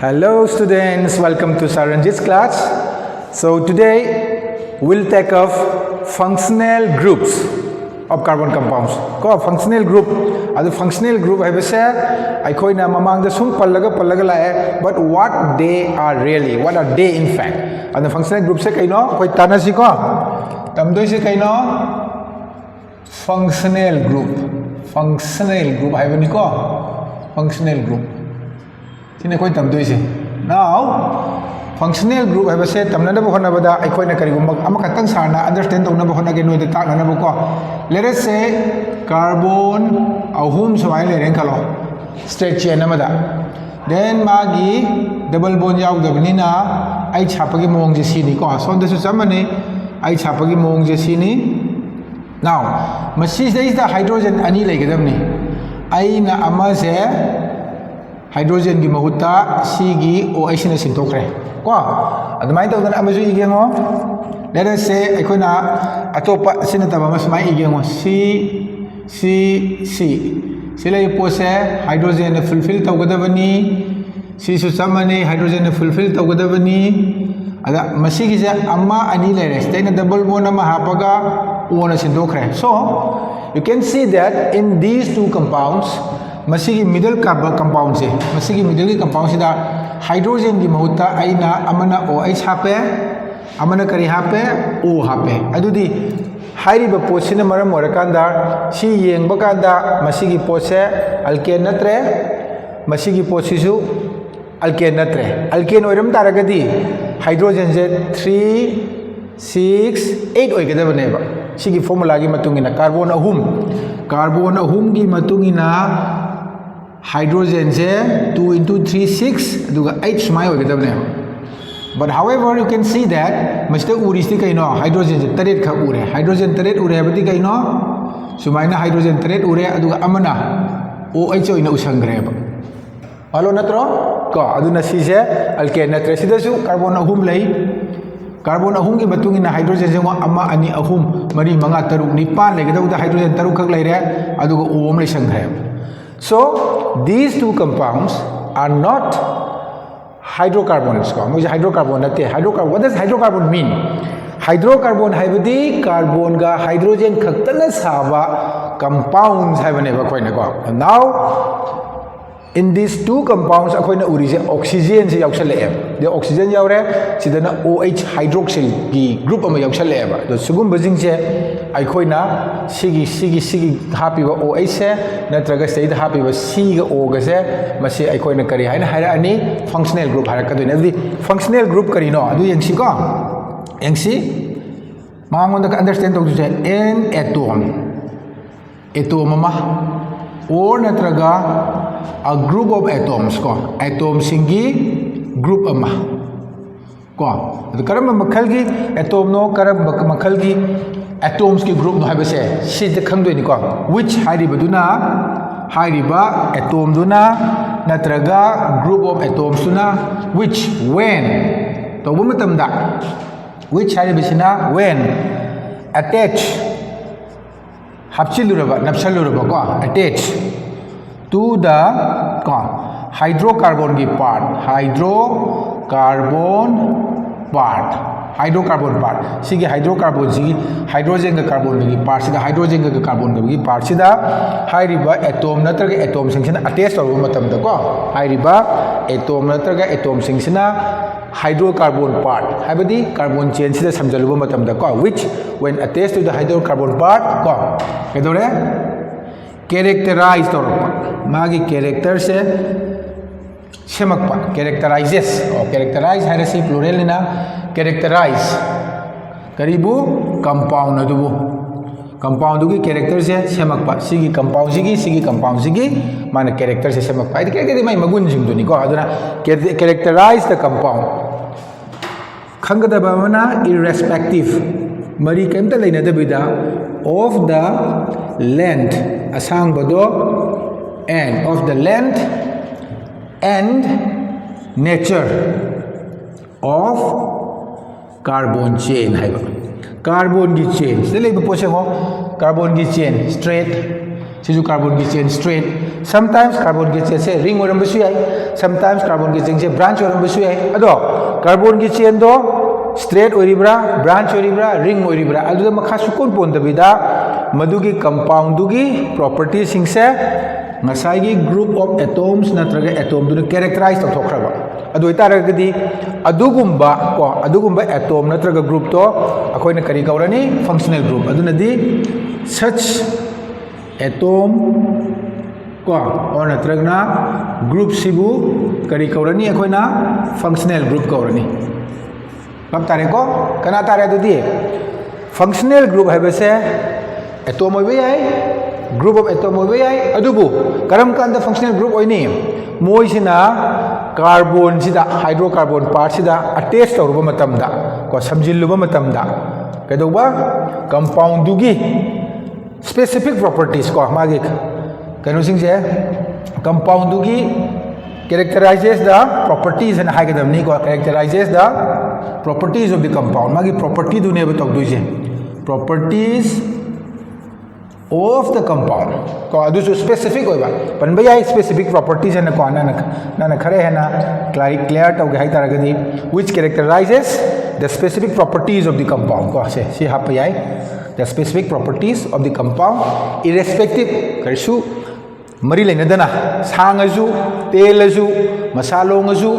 Hello students, welcome to Saranjit's class. So today we'll take up functional groups of carbon compounds. Ko functional group, adu functional group hai bese aikoi na mamang da sum pallaga la but what they are really, what are they in fact? And the functional group se kaino koi tanasi ko tamdoi se kaino functional group hai bani ko functional group Sine koi tamdoi se. Now, functional group hai base tamna na bukona bada aikoi na kari gumba ama katang sarna understand to na bukona ke noi de tak na buko. Let us say carbon ahum samai le ren kalo straight chain amada. Then magi double bond yaw dabni na ai chapagi mong je sini ko. So this is samane ai chapagi mong je sini. Now, machine is the hydrogen ani le gadamni. Ai na ama se hydrogen gi mahutta C gi OH na sintokre ko admai to dan amazu igengo let us say aikoina atopa sinataba masmai igengo C sila pose hydrogen na fulfill tawgadabani C su samani hydrogen na fulfill tawgadabani ada masigi se amma ani lere stain double bond ma hapaga O na sintokre so you can see that in these two compounds masigi middle compound se masigi middle compound sida hydrogen gi mahutta aina amana OH hape amana kari hape O hape adudi hairiba posina maram orakanda si yengba kanda masigi pose alkane natre masigi posisu alkane natre alkane oiram taragadi hydrogen je 3 6 8 oigadabane sigi formula gi matungina carbon ahum gi matungina hydrogen je 2 into 3 6 aduga 8 smai oigadabne but however you can see that mr uristi kaino hydrogen je taret kha ure hydrogen taret ure abadi kaino sumaina hydrogen taret ure aduga amana OH oina usangre ba halo natro ko aduna si je alkane natre sidasu carbon ahum lei carbon ahum ki matungina hydrogen je amma ani ahum mari manga taruk nipan legada hydrogen taruk khak leire aduga O le sangre so these two compounds are not hydrocarbons ko moi hydrocarbon nate hydrocarbon what does hydrocarbon mean hydrocarbon haibadi carbon ga hydrogen khaktana saba compounds haibane ba koina ko now in these two compounds akoina uri se oxygen se yausale the oxygen yaure sidana OH hydroxyl gi group ama yausale ba the sugum bajing se aikoina sigi happy ba OH se natraga se happy ba C ga O ga se mase aikoina kari haina haira ani functional group hara kadoi the functional group kari no adu yengsi ko yengsi mangon da understand to se n atom ama or natraga a group of atoms ko atom singi group ama ko karam makhal gi atom no karam makhal gi atoms ki group no habase si de khangdoi ni ko which hairibaduna atom duna natraga group of atoms duna which when to bu matam da which haribasina when attach hapchiluraba napsaluraba ko attach to the hydrocarbon ki part sigi hydrocarbon sigi hydrogen ka carbon ki part sida hydrogen ka carbon ki part sida hairiba atom natraga atom singsina attach to matam da ko hairiba atom natraga atom singsina hydrocarbon part habadi carbon chain sida samjaluba matam da ko which when attached to the hydrocarbon part ko kedore characterize to magi character se semakpa characterizes or characterize hai se plural na characterize karibu compound adubu compound gi character se semakpa sigi compound sigi mana character se semakpa id ke mai magun jing duni ko aduna characterize the compound khangadaba mana irrespective mari kemta leina dabida of the length asang bado and of the length and nature of carbon chain haiba carbon gi chain se lei pose ho carbon gi chain straight सिजु carbon की chain straight sometimes carbon की chain से ring ओरम्बसु याई sometimes carbon की chain से branch ओरम्बसु याई अदो carbon की चेन दो स्ट्रेट ओरिब्रा ब्रांच ओरिब्रा रिंग ओरिब्रा अदुदा मखा सुकोन पोंदबिदा मदुगी कंपाउंड दुगी प्रॉपर्टी सिंग से ngasai group of atoms natraga atom du characterize tawthraba adu itaragadi adugumba ko adugumba atom natraga group to akoina kari kaurani functional group adunadi such atom ko or natragna group sibu kari kaurani akoina functional group kaurani bab tare ko kana tare adudi functional group habese atom oibe ai group of atom oibe ai adubu karam kanda functional group oini moi sina carbon sida hydrocarbon part sida attach tawruba matamda ko samjilluba matamda kaidoba compound dugi specific properties ko magi kanu sing je compound dugi characterizes the properties and haigadamni ko characterizes the properties of the compound magi property du ne ba tawdu je properties of the compound ko adu so specific hoiba pan bhai specific properties and ko na khare hai na clear to gai taragadi which characterizes the specific properties of the compound ko se si hap yai the specific properties of the compound irrespective kaisu mari leina dana sangazu telazu masalongazu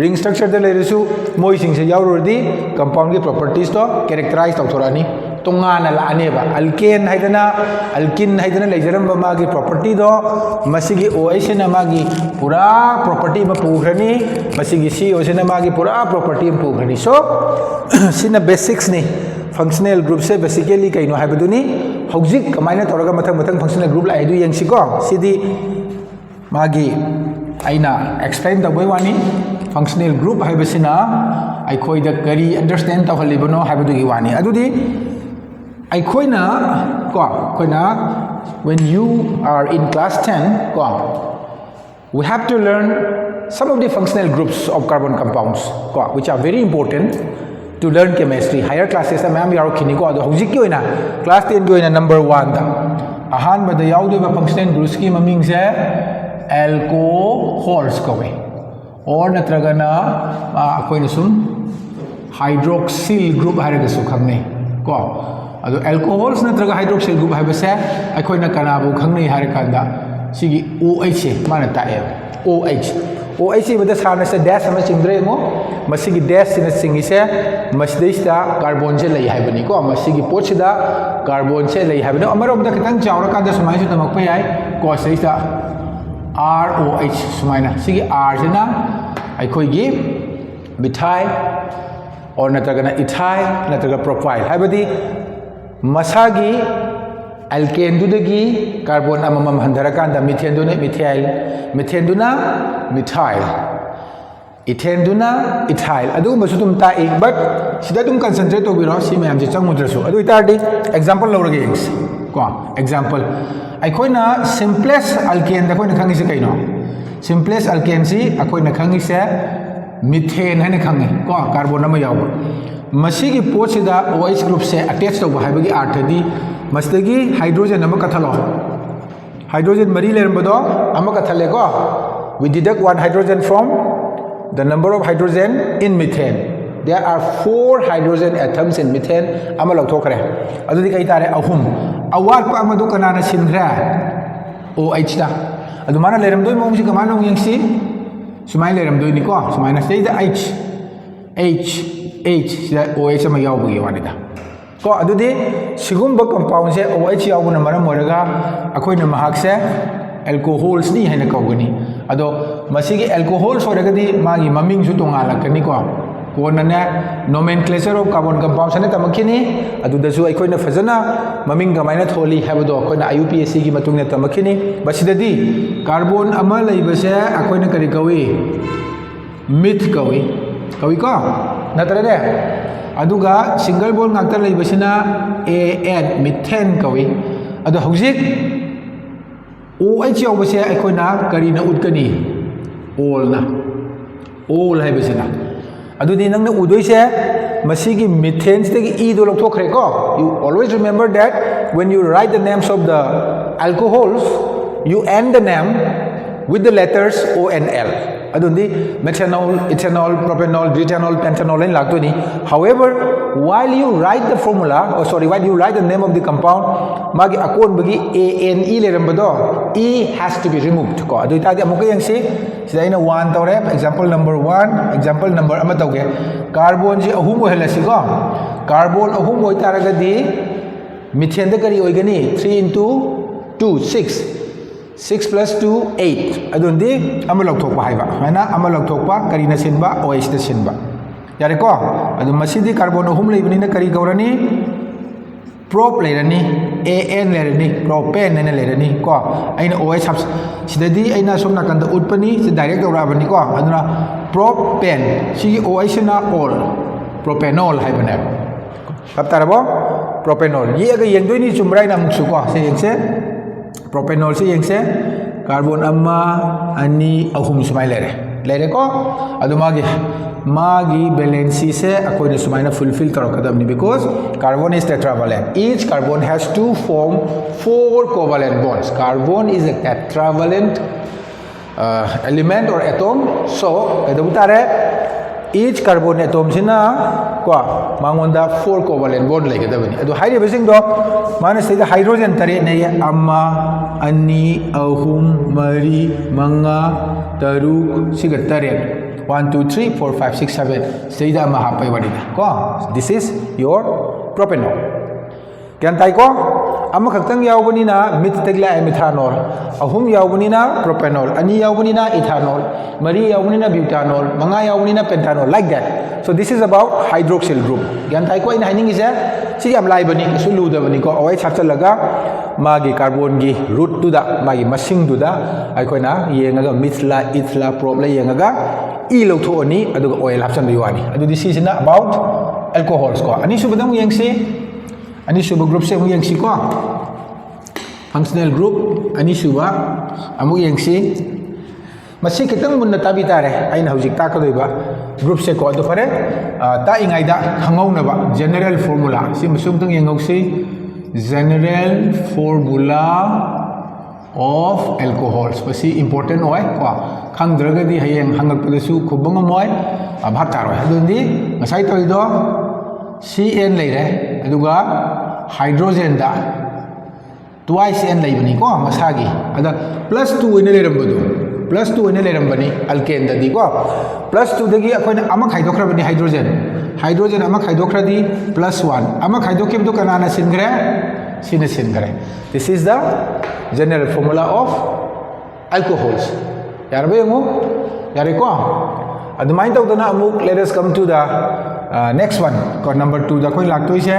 ring structure da leresu moi sing se yaurodi compound ki properties to characterize tawthorani tungana la aneba alkane haidana alkin haidana leijaramba magi property do masigi OH na magi pura property ma pughrani masigi CO na magi pura property ma pughrani so sina basics ni functional group se basically kaino haibaduni hojik kamaina toraga mathang functional group la aidu yengsi ko sidi magi aina explain the way wani functional group haibasina aikoi da kari understand tawhalibano haibadugi wani adudi aikhoina ko koina when you are in class 10 ko we have to learn some of the functional groups of carbon compounds ko which are very important to learn chemistry higher classes ma am yaro khini ko ado hojik ki oina class 10 ki oina number 1 da ahan bada yaude ba functional groups ki maming se alcohols ko we or natragana akoina sum hydroxyl group haraga su khamne ko ado alcohols natraga hydroxyl group haibase akoina kanabu khangnei harakanda sigi OH mana tae OH bada sarna se dash ama chingdre mo masigi dash sina singi se masdeista carbon je lai haibani ko masigi pochida carbon se lai haibani amarom da kitang chawra kanda sumai su tamak pai ai ko seista ROH sumaina sigi R jena aikoi gi methyl or natraga ethyl natraga propyl haibadi masagi alkane dudagi carbon amamam handharakanda methane duna methyl methane duna methyl ethane duna ethyl adu masu tum ta ek but sida tum concentrate to biro si mayam je changudrasu adu itardi example lawrage ex ko example aikoina simplest alkane da koina khangi se kaino simplest alkane si akoina khangi se methane haina khangi ko carbon ama yawa masigi pochida OH group se attach to haibagi arthadi masdagi hydrogen ama kathalo hydrogen mari lerambado ama kathale ko we deduct one hydrogen from the number of hydrogen in methane there are 4 hydrogen atoms in methane ama lawthokre adudi kai tare ahum awat pa amadu kanana sinra OH da adu mana leramdoi mong si kamana yengsi sumai leramdoi ni ko sumai na stay the H sida OH ama yawbugi wanida ko adudi sigumba compound se OH yawbuna maram moraga akoina mahak se alcohols ni haina kawgani ado masigi alcohols oragadi magi maming su tongalakani ko konana nomenclature of carbon compounds ne tamakini aduda su akoina fazana maming gamaina tholi habado akoina IUPAC gi matungna tamakini basidadi carbon ama laibase akoina kari kawi meth kawi ko natrade aduga single bond ngakta leibasina AN methane kawi adu hojik OH yawbase akoina karina utkani all haibasina adudi nangna udoise masigi methane stegi e do lokthokre ko you always remember that when you write the names of the alcohols, you end the name with the letters O and L. Adundi methanol, ethanol, propanol, butanol, pentanol and lactoni. However, while you write the formula, while you write the name of the compound, magi akon bagi ANE lerambado, E has to be removed. Ko adu itadi amuka yang si sida ina 1 tawre. Example number 1, example number ama tawge. Carbon ji ahum o helasi ko. Carbon ahum o itaragadi methane da kari oigani 3 into 2 6 plus 2 8 adundi ama lagthokpa haiba mana ama lagthokpa kari na sinba OH da sinba yare ko adu masidi carbon ahum leibani na kari gaurani prop leirani AN leirani propane na leirani ko aina OH hab sidadi aina somna kanda utpani si direct gaurabani ko aduna propane si OH na all propanol haibane hab tarabo propanol ye aga yengdoi ni chumrai na muksu ko se yengse propanol se yengse carbon amma ani ahum sumai lere ko adu magi valency se akoi ne sumai na fulfill tarakadam ni because carbon is tetravalent. Each carbon has to form 4 covalent bonds. Carbon is a tetravalent element or atom, so each carbon atom sina kwa mangonda 4 covalent bond like dabani adu haire besing do mana sai hydrogen tare ne amma ani ahum mari manga taruk siga tare 1 2 3 4 5 6 7 sai da ma hapai wadi ko this is your propanol kyan tai ko amma khaktang yaubani na methagla methanol ahum yaubani na propanol ani yaubani na ethanol mari yaubani na butanol manga yaubani na pentanol like that. So this is about hydroxyl group. Gyan tai ko ina hining isa si am lai bani su lu da bani ko OH chapchalaga magi carbon gi root tu da magi masing du da ai ko na yengaga mithla ethla prop la yengaga e lo tho ani adu oil hapchan biwani adu this is about alcohols ko ani su badang yengsi ani su group se mu yengsi ko functional group ani su ba amu yengsi masi kitang munna tabi tare aina hojik ta ka doiba group se ko do fare ta ingai da khangau na ba general formula si musum tang yengau si general formula of alcohols pasi important oi ko khangdraga di hayeng hangak padasu khubang moy bhat tar oi adundi ngasai toi do CN leire aduga hydrogen da twice n leibani ko masagi ada plus 2 ine lerambadu plus 2 ine lerambani alkane da di ko plus 2 dagi akoina ama khaidokrabani hydrogen ama khaidokradi plus 1 ama khaidokibdu kanana singre sine singre. This is the general formula of alcohols. Yarbe mo yare ko adumain tawdana amuk let us come to the next one ko number 2 da koi laktoi se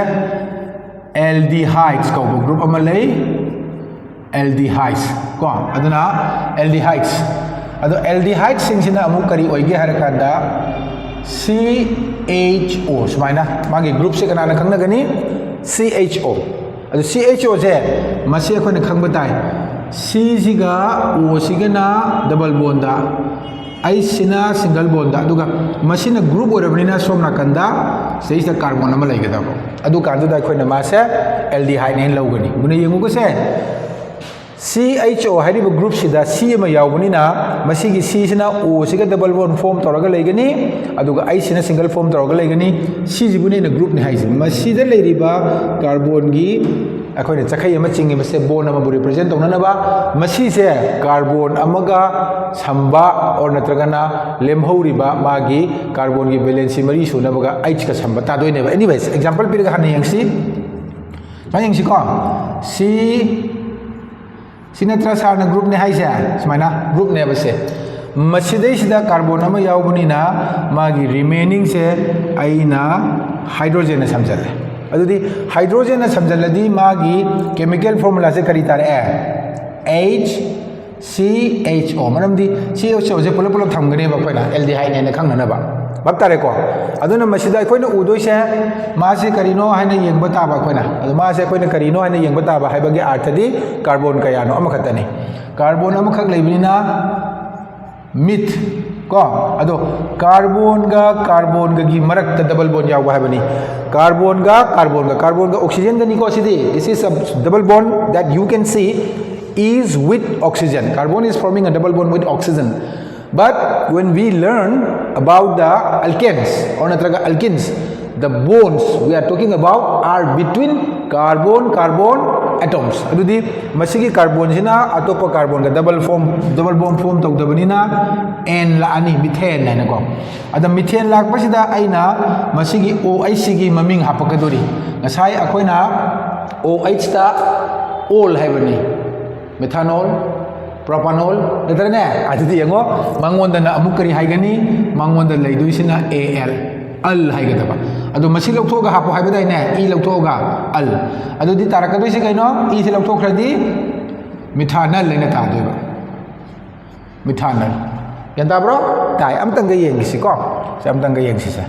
aldehydes ko group amalai aldehydes ko aduna aldehydes ado aldehydes singsina amu kari oige harakanda CHO sumaina magi group se kana khangna gani CHO ado CHO je masi akhone khangba tai C siga O siga na double bond da I sina single bond da aduga masina group orabnina somna kanda sei sa carbon ama laigada ko adu kandu da khoina ma se aldehyde ne lawgani gune yengu ko se CHO hariba group sida C ma yawbani na masigi C sina O siga double bond form toraga laigani aduga I sina single form toraga laigani C jibune na group ne haisi masida leiriba carbon gi akoine chakai ama chingi mase bond ama represent tona na ba masi se carbon amaga samba or natragana lemhoriba magi carbon gi valence mari suna baga H ka samba ta doine ba anyways example piraga han yangsi yangsi ko C sinatra sarna group ne haise smaina group ne base masidai sida carbon ama yaubuni na magi remaining se aina hydrogen na samjale adudi hydrogen na samjaladi magi chemical formula se kari tare H CHO manamdi CHO je pula thamgane ba koina aldehyde ne khangna ba bak tare ko aduna masida koina udoi se ma se karino haina yengba ta ba koina adu ma se koina karino haina yengba ta ba haibagi arthadi carbon kaya no amakhatani carbon amakhak leibina meth ko ado carbon ga gi marak ta double bond yaw ba bani carbon ga oxygen ga ni ko sidi this is a double bond that you can see is with oxygen. Carbon is forming a double bond with oxygen. But when we learn about the alkanes or natraga alkenes, the bonds we are talking about are between carbon atoms. Adudi masigi carbon sina atopa carbon ga double bond form tawdabanina n la ani methane na ko. Ada methane lak pasida aina masigi OH gi maming hapakadori. Ngasai akoina OH ta all haibani. Methanol, propanol, natrane adudi yango mangonda na amukari haigani mangonda laiduisina al haigadaba adu masi lauthoga hapo haibada ine e lauthoga al adudi tarakadoi kaino e se lauthokradi methanol leina ta doiba methanol yanda bro tai amtanga yengisi ko se amtanga yengisi sa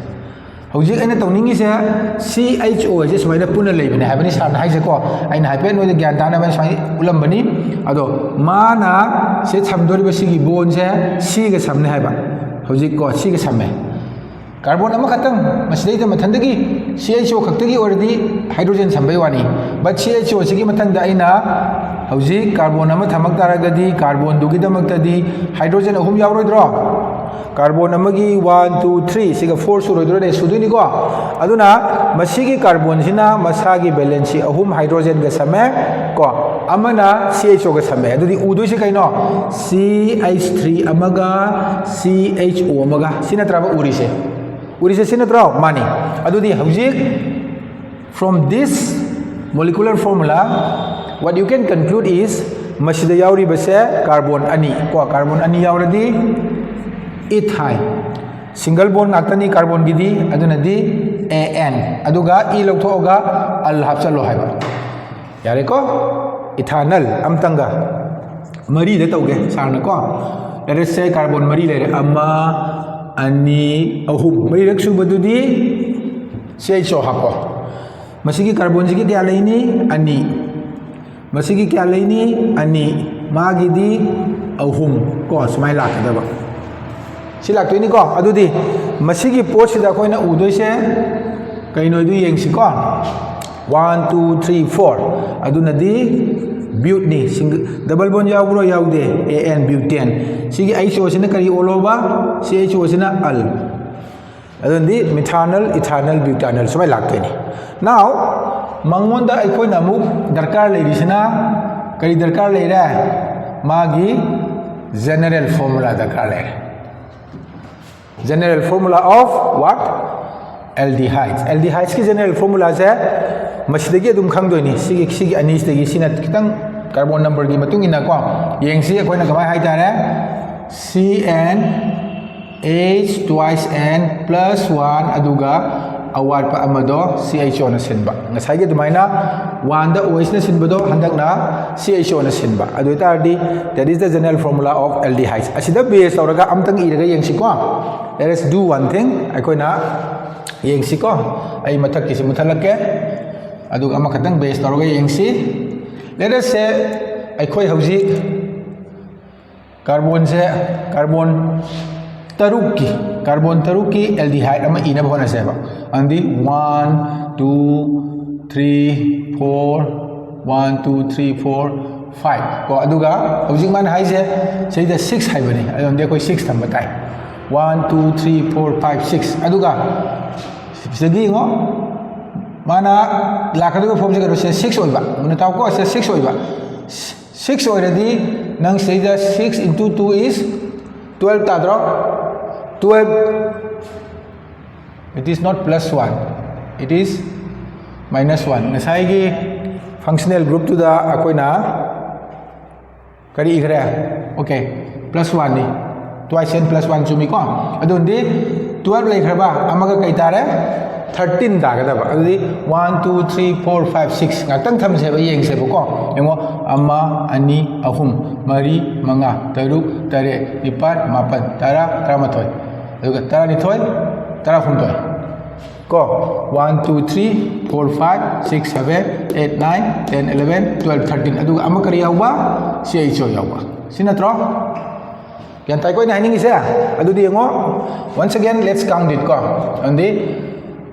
hojik aina tawningi se CHO je sumaina puna leibane habani sarna haise ko aina haipe no gyan dana ban sai ulambani ado mana se chamdori basigi bon se C ga samne haiba hojik ko C ga samme carbon ama khatang masidai ta mathandagi CHO khaktagi ordi hydrogen sambai wani but CHO sigi mathangda aina hojik carbon ama thamak taragadi carbon dugi damaktadi hydrogen ahum yawroidro carbon amagi 1 2 3 siga 4 suroidro de suduni ko aduna masigi carbon sina masagi balance ahum hydrogen ga same ko amana CHO ga same adudi udoi se kaino CH3 amaga CHO amaga sina traba urise sina tra mani adudi hojik from this molecular formula what you can conclude is masida yauri base carbon ani ko carbon ani yauradi ethyl single bond ngakani carbon gidi aduna di an aduga e lokthoga al hapchalo haiba yare ko ethanol amtanga mari de tauge sarna ko let us say carbon mari lere amma ani ahum mari raksu badudi CHO hapo masigi carbon jigi kya laini ani masigi kya laini ani magi di ahum ko smai lakadaba silak ni ko adudi masigi pot sida koina udoi se kaino du yengsi ko 1 2 3 4 aduna di butane double bond yawro yawde an butane sigi HO sina kari oloba CHO sina al adundi methanol ethanol butanol samai lakteni now mangonda aikoina mu darkar leirisina kari darkar leira magi general formula darkar leira general formula of what aldehydes ki general formula se masidagi adum khangdoi sigi ani sigi sina kitang carbon number gi matung ina ko yengsi akoina kamai haitare CN H twice N plus 1 aduga awat pa amado CHO na sinba ngasai gi dumaina 1 da OH na sinbado handak na CHO na sinba adu tardi that is the general formula of aldehydes asida base tawraga amtang iraga yengsi ko let us do one thing akoina yengsi ko ai mathak kisi muthalakke aduga amakhatang base tawraga yengsi let us say aikoi hauji carbon taruki aldehyde ama ina bhona seba andi 1 2 3 4 1 2 3 4 5 ko aduga hauji man haise seida 6 haibani adonde koi 6 thamba tai 1 2 3 4 5 6 aduga sigi ngo mana lakadu form se 6 oiba mun taw ko 6 oiba 6 already nang seida 6 into 2 is 12 tadro 12 it is not plus 1 it is minus 1 ngasai gi functional group to the akoina kari igre okay plus 1 ni twice n plus 1 chumi ko adundi 12 lai khraba amaga kai tare 13 dagadaba adudi 1 2 3 4 5 6 ngakang thamse ba yengse ko yengo amma ani ahum mari manga taruk tare nipat mapan tara tramathoi aduga tara ni thoi tara hum thoi ko 1 2 3 4 5 6 7 8 9 10 11 12 13 aduga amma kari yawa CHO yawa sinatro Yan tayo ko hinihingi siya. Ado di ngo. Once again, let's count it ko. Andi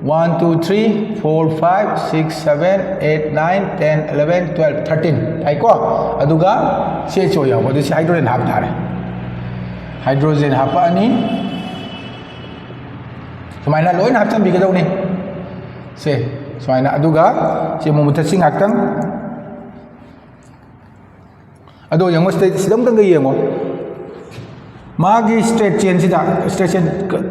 1 2 3 4 5 6 7 8 9 10 11 12 13 tayo ko. Aduga siya choya ko. Ado si hydrogen hap tare. Hydrogen hapa ani. Sumaina loin hap tan bigadaw ni. Si sumaina aduga si mumutasing hakang. Ado yang mo sidang tanggayi mo. Magi straight chain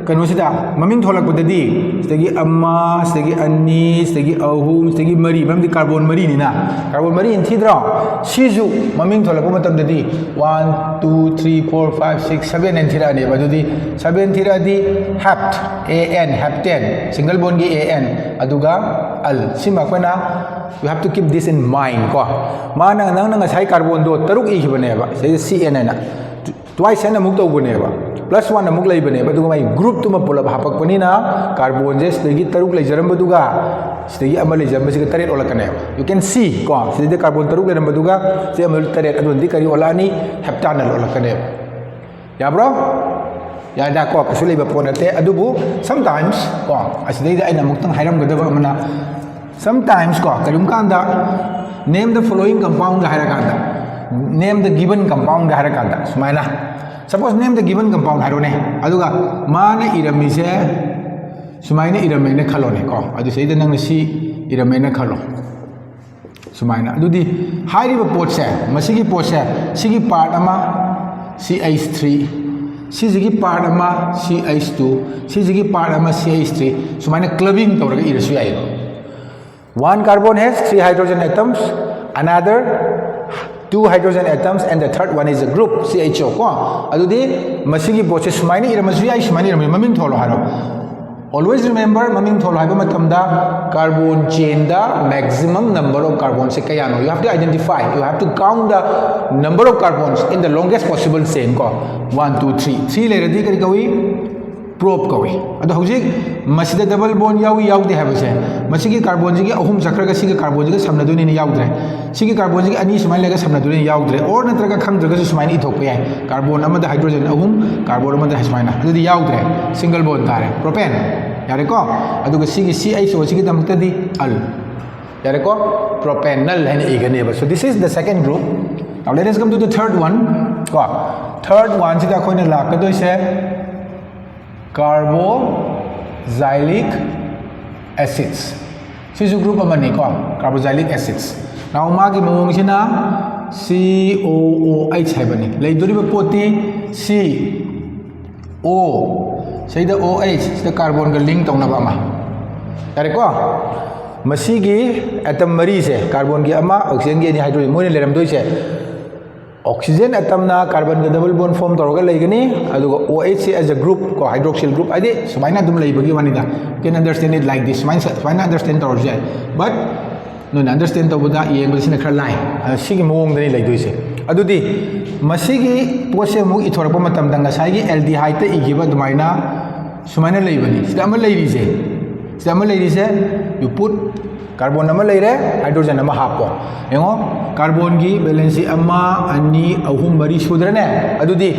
kanu sida maming tholak budadi stegi amma stegi anni stegi ahum stegi mari mamdi carbon mari ni na carbon mari in thidra siju maming tholak matam dadi 1 2 3 4 5 6 7 and thira ne badudi 7 thira di hapt an hapten single bond gi an aduga al sima kona you have to keep this in mind ko mana nang sai carbon do taruk i hibane ba sai cn na twice and amuk tawbane ba plus 1 amuk leibane ba duga mai group tuma pulab hapak pani na carbon je stegi taruk leijaram baduga stegi amal leijaram basiga taret olakane ba you can see ko stegi carbon taruk leijaram baduga se amal taret adun di kari olani heptanal olakane ba ya bro ya da ko kasuli ba ponate adubu sometimes ko asdei da aina muktang hairam gadaba mana sometimes ko karum kanda name the following compound ga harakanda name the given compound ga harakanda sumaina suppose name the given compound harone aduga mana iramise sumaina iramene khalone ko adu seida nang si iramene khalo sumaina adudi hairiba pot se masigi pot se sigi part ama CH3 sigi part ama CH2 sigi part ama CH3 sumaina clubbing tawraga irasu ai one carbon has 3 hydrogen atoms another 2 hydrogen atoms and the third one is a group CHO ko adudi masigi boche sumaini iramasu ai sumaini iram maming tholo haro always remember maming tholo haiba matamda carbon chain da maximum number of carbons se kaya no you have to identify you have to count the number of carbons in the longest possible chain ko 1 2 3 3 le radi kari kawi probe kawi ado hojik masida double bond yawi yawde habase masigi carbon jigi ahum chakraga sigi carbon jigi samna duni ni yawdre sigi carbon jigi ani sumai lega samna duni ni yawdre or natraga khangdraga su sumai ni thok pe carbon amada hydrogen ahum carbon amada sumai na adi yawdre single bond tare propane yare ko aduga sigi CH o sigi damta di al yare ko propanal hani igane ba so this is the second group now let us come to the third one ko third one sida khoina la ka doi se carboxylic acids sisu group amani ko carboxylic acids now magi mawong sina COOH haibani leidori ba poti C O saida OH sida carbon ga link tawna ba ma yare ko masigi atom mari se carbon gi ama oxygen gi ni hydrogen mo ne leram doi se oxygen atom na carbon ga double bond form toroga leigani aduga OH as a group ko hydroxyl group ade sumaina dum leibagi wanida you can understand it like this sumaina understand torje but no understand to buda yeng sina khar line sigi mong dani leidoi se adudi masigi pose mu ithorpa matam danga sai gi aldehyde ta igiba dumaina sumaina leibani sida ama leiri se you put carbon nama leire hydrogen nama hapo yengo carbon gi valence amma ani ahum mari sudrane adudi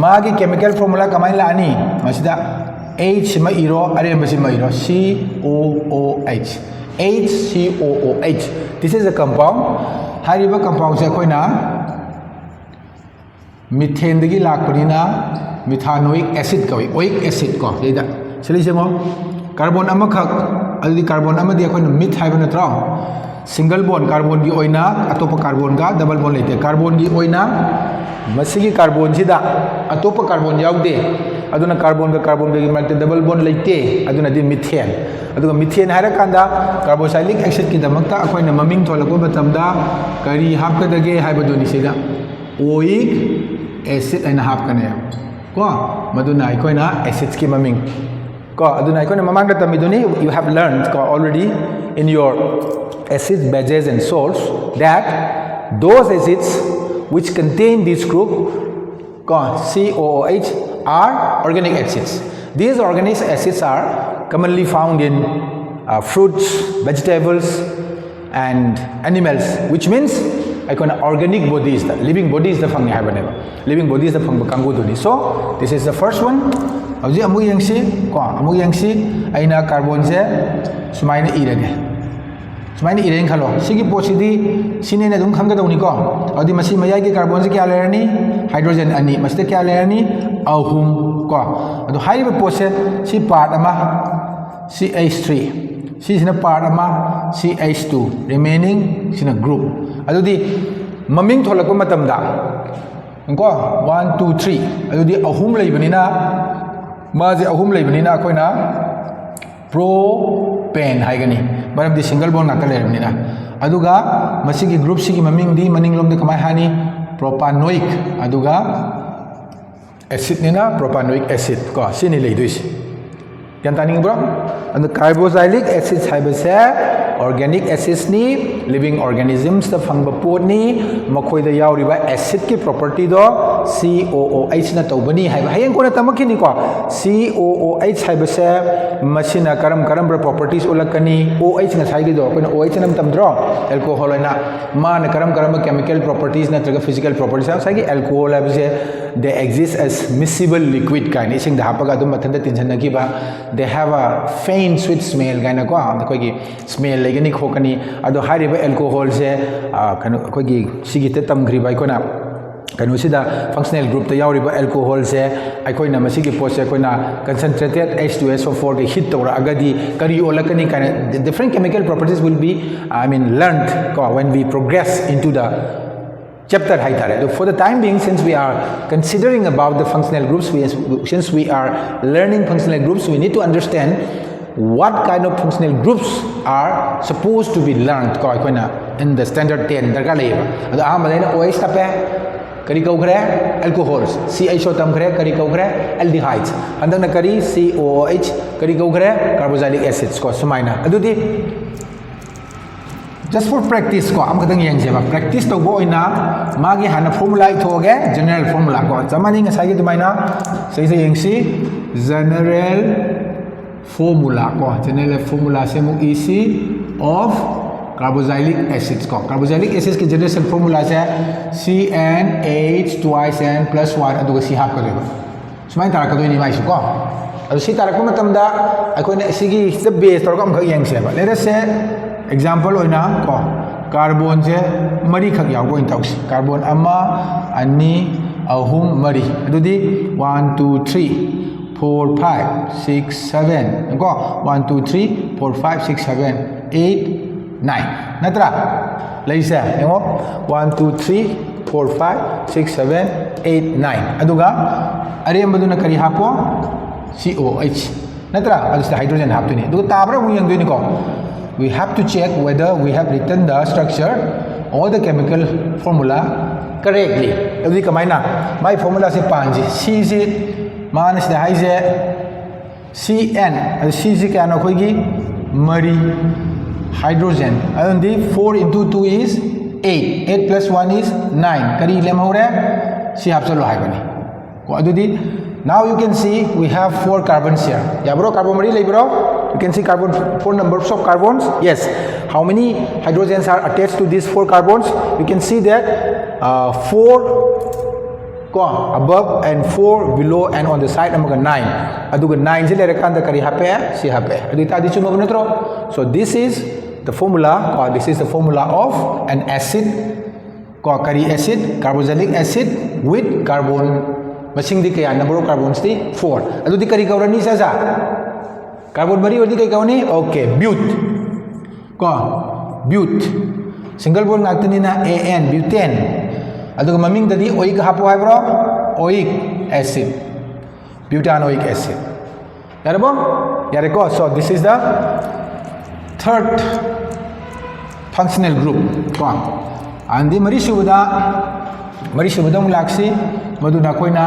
magi chemical formula kamai la ani masida H ma iro are masi ma iro COOH HCOOH this is a compound hariba compound se koina methane dagi lakpanina methanoic acid kawi oic acid ko seida seli sengo carbon ama khak adudi carbon ama di akoina meth haiba natra single bond carbon gi oina atopa carbon ga double bond leite carbon gi oina masigi carbon sida atopa carbon yaude aduna carbon ga gi malte double bond leite aduna di methane aduga methane hara kanda carboxylic acid ki damakta akoina maming tholako batamda kari hapkadage haiba doni sida oic acid aina hapkane ko maduna akoina acids ki maming ko aduna akoina mamangda tamiduni you have learned ko already in your acids bases and salts that those acids which contain this group COOH are organic acids. These organic acids are commonly found in fruits, vegetables and animals, which means ꯑꯩꯈꯣꯏꯅ organic bodies ꯗ living bodies ꯗ ꯐꯪꯉꯦ ꯍꯥꯏꯕꯅꯦꯕ living bodies ꯗ ꯐꯪꯕ ꯀꯥꯡꯕꯨꯗꯨꯅꯤ so this is the first one ꯍꯧꯖꯤꯛ ꯑꯃꯨꯛ ꯌꯦꯡꯁꯤ ꯀꯣ ꯑꯃꯨꯛ ꯌꯦꯡꯁꯤ ꯑꯩꯅ ꯀꯥꯔꯕꯣꯟꯁꯦ ꯁꯨꯃꯥꯏꯅ ꯏꯔꯒꯦ ꯁꯨꯃꯥꯏꯅ ꯏꯔꯦꯅ ꯈꯜꯂꯣ ꯁꯤꯒꯤ ꯄꯣꯠꯁꯤꯗꯤ ꯁꯤꯅꯦꯅ ꯑꯗꯨꯝ ꯈꯪꯒꯗꯧꯅꯤꯀꯣ ꯑꯗꯨꯗꯤ ꯃꯁꯤ ꯃꯌꯥꯏꯒꯤ ꯀꯥꯔꯕꯣꯟꯁꯦ ꯀꯌꯥ ꯂꯩꯔꯅꯤ ꯍꯥꯏꯗ꯭ꯔꯣꯖꯦꯟ ꯑꯅꯤ ꯃꯁꯤꯗ ꯀꯌꯥ ꯂꯩꯔꯅꯤ ꯑꯍꯨꯝ ꯀꯣ ꯑꯗꯣ ꯍꯥꯏꯔꯤꯕ ꯄꯣꯠꯁꯦ ꯁꯤ ꯄꯥꯔꯠ ꯑꯃ CH3 ꯁꯤꯁꯤꯅ ꯄꯥꯔꯠ ꯑꯃ CH2 ꯔꯤꯃꯦꯅꯤꯡ ꯁꯤꯅ ꯒ꯭ꯔꯨꯞ ꯑꯗꯨꯗꯤ ꯃꯃꯤꯡ ꯊꯣꯜꯂꯛꯄ ꯃꯇꯝꯗ ꯀꯣ 1 2 3 ꯑꯗꯨꯗꯤ ꯑꯍꯨꯝ ꯂꯩꯕꯅꯤ나 마지 ahum leibnina akoina propane haigani maramdi single bond ngata leibnina aduga masigi group sigi maming di maninglomde kamai hani propanoic aduga acid nina propanoic acid ko sini leiduis yan taning bro and carboxylic acid haibase organic acids ni living organisms da phangba pot ni makhoi da yauriba acid ki property do COOH na tawbani haiba hayeng ko na tamakini ko COOH haibase machine karam properties ulakani OH na sai gi do ko OH nam tamdro alcohol na ma na karam chemical properties na traga physical properties sai gi alcohol haibase they exist as miscible liquid kind ising da hapaga dum mathanda tension na ki ba they have a faint sweet smell gaina ko ko gi smell legani khokani ado hariba alcohol se kanu ko gi sigi te tamgri bai ko na kanu sida functional group ta yauriba alcohol se aikoina masigi pose aikoina concentrated H2SO4 de hit tora agadi kari olakani kind of different chemical properties will be learned when we progress into the chapter haitare for the time being since we are considering about the functional groups since we are learning functional groups we need to understand what kind of functional groups are supposed to be learned in the standard 10 darga leba ado amadena OH tape kari kaugre alcohols CHO tamgre kari kaugre aldehydes andana kari COOH kari kaugre carboxylic acids ko sumaina adudi just for practice ko am kadang yang jeba practice to bo ina magi hana formula ithoge general formula ko zamani nga sai gi dumaina sai sai yang si general formula ko general formula se mu easy of carboxylic acids ko carboxylic acids ki general formula se CnH twice n plus 1 aduga si hap ka deba sumai tarak ka do ni mai su ko adu si tarak ko matamda akoina sigi the base tor kam khak yang se ba let us say example oina ko carbon je mari khak yaw ko in tausi carbon ama ani ahum mari adudi 1 2 3 4 5 6 7 ko 1 2 3 4 5 6 7 8 9 natra leisa yengo 1 2 3 4 5 6 7 8 9 aduga arembaduna kari hapo COH natra adusta hydrogen haptuni aduga tabra mu yang duni ko we have to check whether we have written the structure or the chemical formula correctly adui kamaina my formula se panji C मानस ने हाइजे CN C से क्या ना कोई की मरी hydrogen अदंदी 4 into 2 is 8 8 plus 1 is 9 करी लेम हो रहा सी आप चलो हाई बनी को अदुदी now you can see we have 4 carbons here या bro carbon मरी ले bro you can see carbon 4 numbers of carbons yes how many hydrogens are attached to these 4 carbons you can see that 4 above and 4 below and on the side amaga 9 aduga 9 je lere kanda kari hape si hape adu tadi chuma gunatro so this is the formula this is the formula of an acid kari acid carboxylic acid with carbon masing di kaya number of carbons di 4 adu di kari kaurani sa carbon mari odi kay kauni okay but single bond ngagtani na AN butane aduga maming dadi oic hapo hai bro oic acid butanoic acid yarabo yareko so this is the third functional group ko andi mari subada mulaksi maduna koina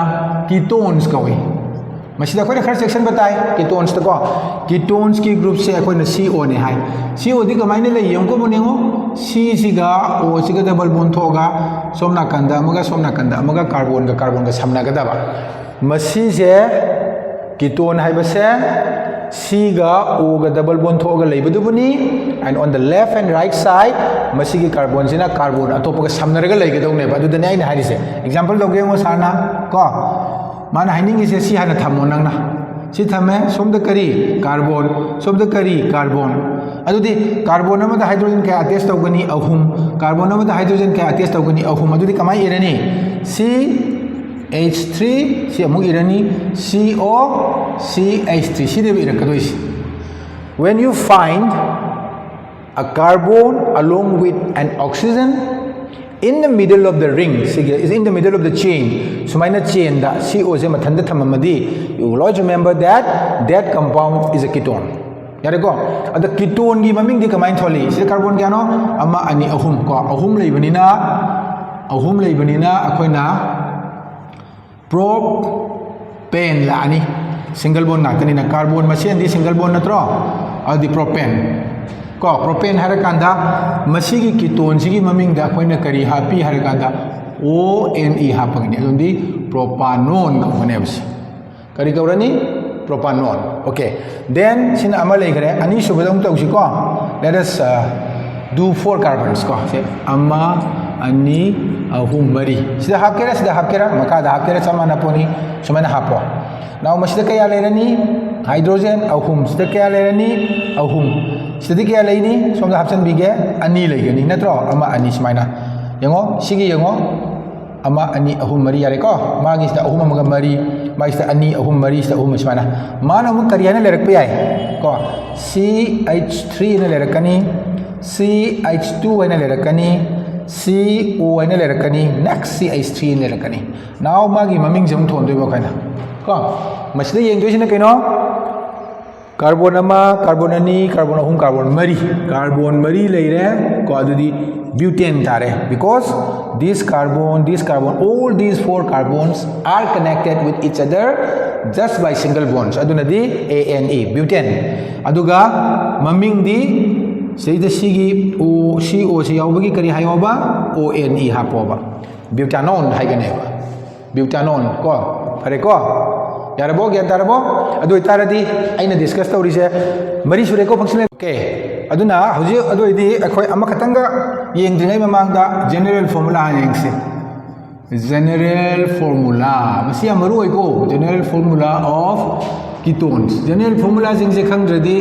ketones kawi masida koina khar section batai ketones to ko ketones ki group se koina CO ne hai CO di kamaine le yem ko bonengo C siga O siga double bond thoga somna kanda amaga carbon ga samna ga daba masi je ketone hai base C ga O ga double bond thoga leibadubuni, and on the left and right side masigi carbon sina carbon atopa ga samnaraga leigadawne ba adu dane aina harise example doge mo sana ko mana haining ise si hana thamo nangna si thame somda kari carbon somda kari carbon adudi carbon amada hydrogen ka attach tawgani ahum carbon amada hydrogen ka attach tawgani ahum adudi kamai irani CH3 si amuk irani CO CH3 si de irakadoisi. When you find a carbon along with an oxygen in the middle of the ring, is in the middle of the chain, sumaina chain da CO se mathanda thamamadi, you will always remember that that compound is a ketone. Yare ko ada ketone gi maming di kamai tholi si carbon kya no ama ani ahum ko ahum leibanina akoina propane la ani single bond nakani na carbon machine di single bond natro adi propane ko propane harakanda masigi ketone sigi maming da akoina kari happy harakanda ONE hapagni adundi propanone ko honebs kari kaurani propanone. Okay, then sin amalai kare ani subadam tausi ko let us do 4 carbons ko say amma ani ahum mari sida hapkera maka da hapkera sama na poni sumana hapo now masida kaya lerani hydrogen ahum sida kaya lerani ahum sida kaya leini somda hapsan bige ani legani natro ama ani smaina yango sigi yango ama ani ahum mari yare ko magi sida ahum amaga mari magi sida ani ahum mari sida ahum smaina mana mu kariyana lerak pe ai ko CH3 na lerakani CH2 na lerakani CO na lerakani next CH3 na lerakani now magi maming jam thon doi ba kaina ko masida yeng doi sina kaino carbon ama carbon ani carbon ahum carbon mari leire ko adudi butane tare because this carbon all these 4 carbons are connected with each other just by single bonds aduna di ANE butane aduga maming di Sayda sigi o CO si yaubagi kari hayoba ONE hapoba butanone haiganeba butanone ko pare ko yarabo gyan tarabo adu itaradi aina discuss tawrise mari sure ko functional okay aduna hoji adu idi akhoi ama khatanga yengdringai mamangda general formula yengse general formula masi amaru oiko general formula of ketones general formula jingje khangdradi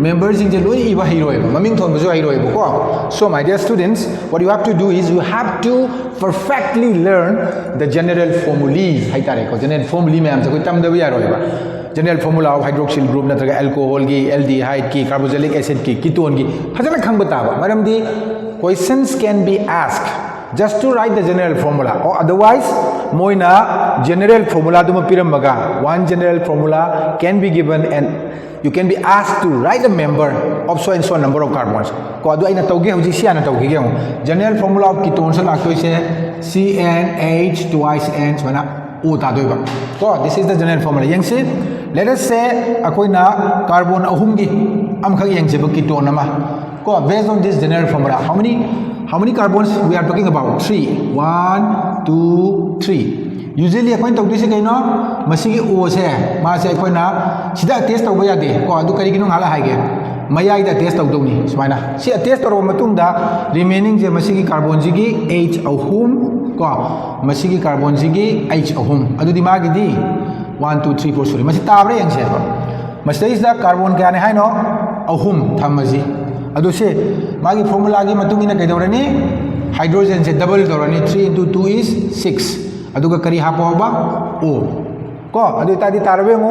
members jingje loi iba hiroi maming thon bajo hiroi ko so my dear students what you have to do is you have to perfectly learn the general formulae haitare ko general formulae ma'am se koi tamda ba yaroi ba general formula of hydroxyl group natraga alcohol gi aldehyde ki carboxylic acid ki ketone gi phajana khangba taba maramdi questions can be asked just to write the general formula or otherwise moina general formula duma pirambaga one general formula can be given and you can be asked to write a member of so and so number of carbons ko adu aina tawge hoji si ana tawge ge general formula of ketones la to se CnH twice N mana o ta doiba so this is the general formula yang se let us say akoina carbon ahum gi am khag yang se ba ketone ama ko based on this general formula how many carbons we are talking about 3 1 2 3 usually akoin tawdi se kaino masigi o se ma se akoina sida test tawba yade ko adu kari gino ngala haige mayai da test tawdoni sumaina si test tawro matung da remaining je masigi carbon jigi H ahum ko masigi carbon jigi H ahum adu di magi di 1 2 3 4 sorry masi tabre yang se masida is da carbon kya ne haino ahum thamaji adu se magi formula gi matung ina kaidorani hydrogen se double dorani 3 into 2 is 6 aduga kari hapo ba o ko adu tadi tarbe mo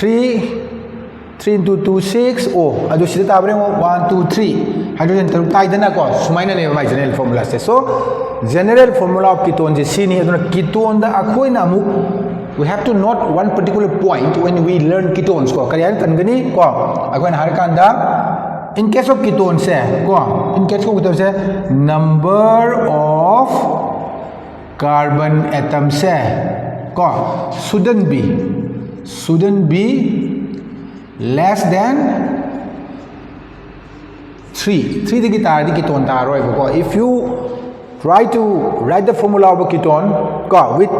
3 into 2 6 o adu sida tabre mo 1 2 3 hydrogen taru tai dana ko sumaina ne mai general formula se so general formula of ketone je sini aduna ketone da akoi na mu we have to note one particular point when we learn ketones ko kariyan tangani ko akoi na harkan da in case of ketone se ko in case of ketone se number of carbon atom se ko shouldn't be less than 3 the guitar the ketone ta roi ko if you try to write the formula of a ketone ko with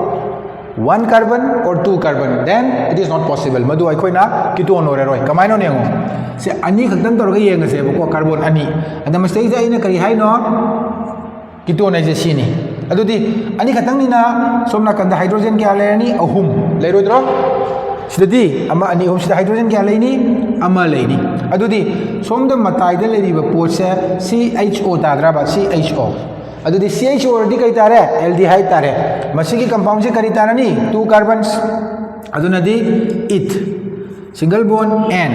1 carbon or 2 carbon, then it is not possible. Madu ay na ketone oreroi. Kamay no niyo. Si ani khaktan tawra yeng ase ko carbon ani. Ada mistake ja ina kari hay no ketone je sini. Adudi ani khatang ni na somna kanda hydrogen kya layani ahum. Lairo dro. Sidadi ama ani ahum sida hydrogen kya layni ama layni. Adudi somda matai da layri ba pot se CHO tadra ba CHO. Adudi CHO already kai tare aldehyde tare masigi compound se kari tarani 2 carbons aduna di eth single bond N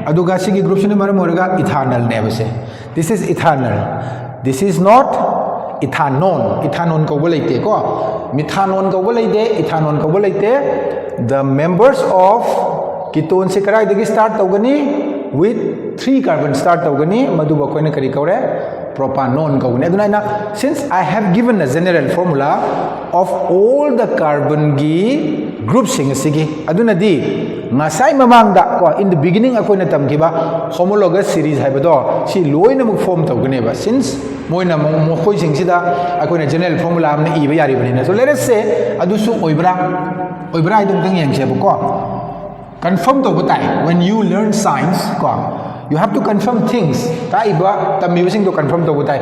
aduga sigi group sine maram oraga ethanol ne base. This is ethanol, this is not ethanol ko bolaite ko methanol ko bolaite ethanol ko bolaite. The members of ketone se karai dagi start tawgani with 3 carbon start tawgani madu ba koina kari kaure propanone kaune. Aduna since I have given a general formula of all the carbon gi group sing sige aduna di ngasai mamangda ko in the beginning akoina tamkiba homologous series haibado si loina muk form tawgane ba since moina mo khoi sing sida akoina general formula amne iba yari bani na. So let us say adusu oibra idum tang yang se ko confirm to batai when you learn science ko you have to confirm things. Taiba tam using to confirm to butai.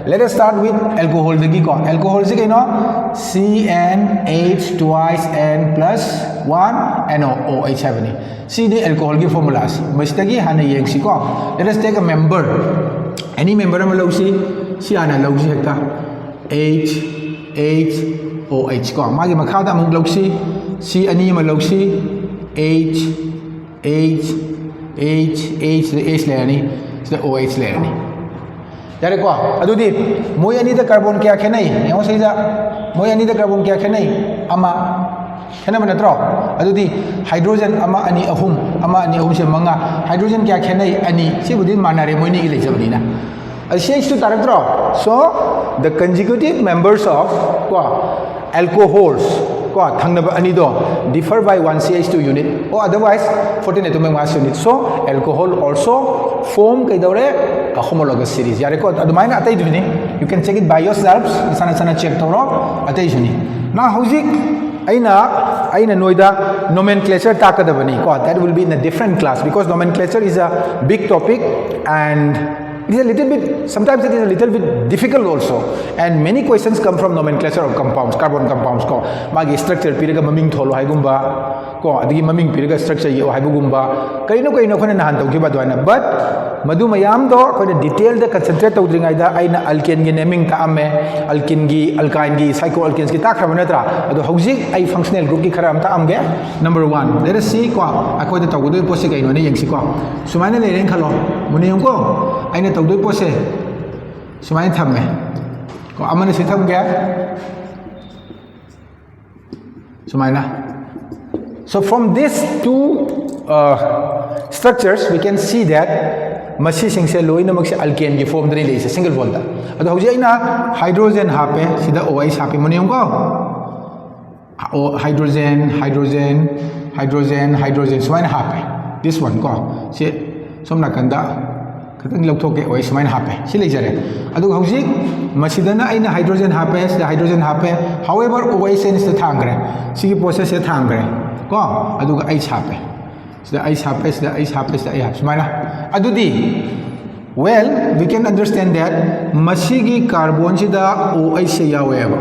Let us start with alcohol dagi ko. Alcohol se no CnH twice N plus 1 NOOH have ni. See the alcohol ki formulas. Mistagi hana yeng si ko. Let us take a member. Any member ma lo si ana lo si hekta HOH ko. Magi makha da mong lo si ani ma lo si H layani sida OH layani yare ko adudi moi ani da carbon kya khenai yamo saida moi ani da carbon kya khenai ama khena manatro adudi hydrogen ama ani ahum se manga hydrogen kya khenai ani sibudin manare moi ni gi lejabni na CH2 taratro. So the consecutive members of alcohols differ by 1 CH2 unit or otherwise 14 atomic mass unit. So alcohol also form a homologous series. You can check it by yourselves. Check now aina noida nomenclature that will be in a different class because nomenclature is a big topic and it is a little bit, sometimes it is a little bit difficult also, and many questions come from nomenclature of compounds, carbon compounds ko magi structure piraga maming tholo haigumba ko adigi maming piraga structure yo haibugumba kaino khona nahan tawgiba doina but madu mayam do ko detail da concentrate tawdringai da aina alkane gi naming ta amme alkene gi alkyne gi cycloalkanes gi ta khara natra ado hojik ai functional group gi khara am ta amge. Number 1 let us see ko akoi da tawgudoi pose kaino ne yengsi ko sumaina leireng khalo muniyong ko aina tawdoi pose sumaina thamme ko amane se thamge sumaina. So from these two structures we can see that masi sing se loina mag se alkane gi form dani leise single bond da ado hoji aina hydrogen hape sida OH hape muniyong ko hydrogen sumaina hape this one ko se somna kanda katang lawthoke OH sumaina hape si leijare ado hoji masidana aina hydrogen hape sida hydrogen hape however OH is the thangre sigi process se thangre ko aduga H hape sida H hape sida H hape sida H sumaina adudi well we can understand that masigi carbon sida OH se yaweba